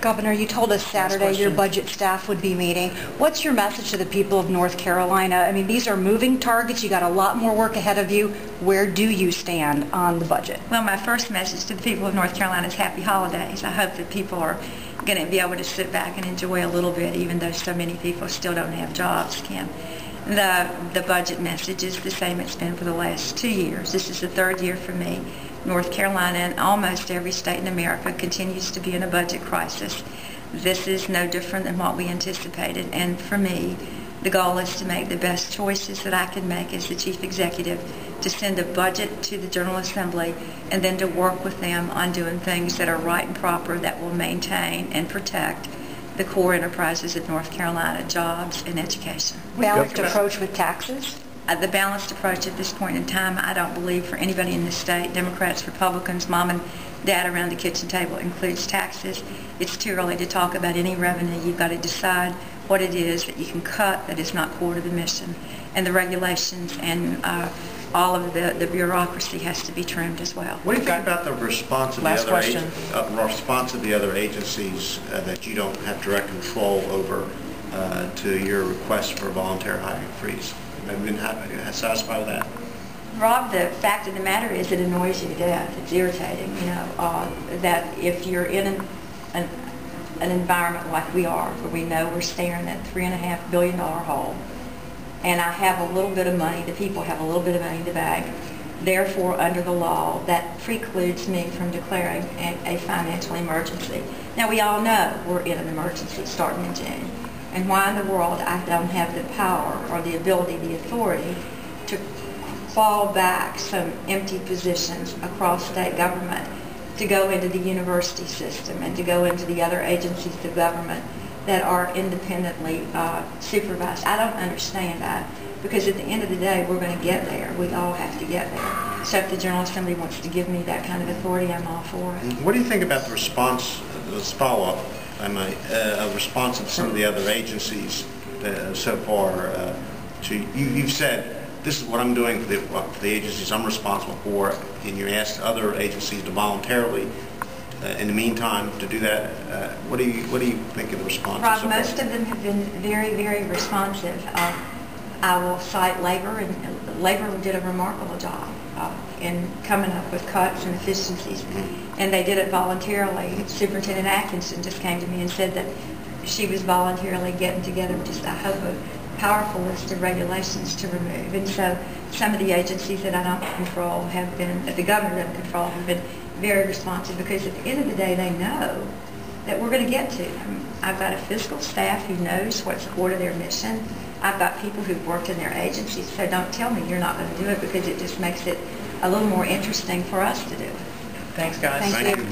Governor, you told us Saturday your budget staff would be meeting. What's your message to the people of North Carolina? I mean, these are moving targets. You got a lot more work ahead of you. Where do you stand on the budget? Well, my first message to the people of North Carolina is happy holidays. I hope that people are going to be able to sit back and enjoy a little bit, even though so many people still don't have jobs, Kim. The budget message is the same it's been for the last 2 years. This is the third year for me. North Carolina and almost every state in America continues to be in a budget crisis. This is no different than what we anticipated, and for me, the goal is to make the best choices that I can make as the Chief Executive, to send a budget to the General Assembly, and then to work with them on doing things that are right and proper that will maintain and protect the core enterprises of North Carolina, jobs and education. Balanced approach with taxes? The balanced approach at this point in time, I don't believe for anybody in this state, Democrats, Republicans, mom and dad around the kitchen table, includes taxes. It's too early to talk about any revenue. You've got to decide what it is that you can cut that is not core to the mission. And the regulations and all of the bureaucracy has to be trimmed as well. What do you think about the response of the other agencies that you don't have direct control over to your request for a voluntary hiring freeze? Have you been satisfied with that? Rob, the fact of the matter is it annoys you to death. It's irritating, that if you're in an environment like we are, where we know we're staring at a $3.5 billion hole, and I have a little bit of money, the people have a little bit of money in the bag, therefore, under the law, that precludes me from declaring a financial emergency. Now, we all know we're in an emergency starting in June. And why in the world I don't have the power or the ability, the authority to claw back some empty positions across state government to go into the university system and to go into the other agencies of government that are independently supervised. I don't understand that, because at the end of the day, we're going to get there. We all have to get there. So if the General Assembly wants to give me that kind of authority, I'm all for it. What do you think about the response, this follow-up, a response of some of the other agencies so far to you've said, this is what I'm doing for the agencies I'm responsible for, and you asked other agencies to voluntarily, in the meantime, to do that. What do you think of the response? Rob, most of them have been very, very responsive. I will cite labor, and labor did a remarkable job in coming up with cuts and efficiencies, and they did it voluntarily. Superintendent Atkinson just came to me and said that she was voluntarily getting together just a powerful list of regulations to remove. And so some of the agencies that I don't control have been, that the governor doesn't control, have been very responsive, because at the end of the day they know that we're going to get to them. I've got a fiscal staff who knows what's core to their mission. I've got people who've worked in their agencies, so don't tell me you're not going to do it, because it just makes it a little more interesting for us to do it. Thanks, guys. Thank you.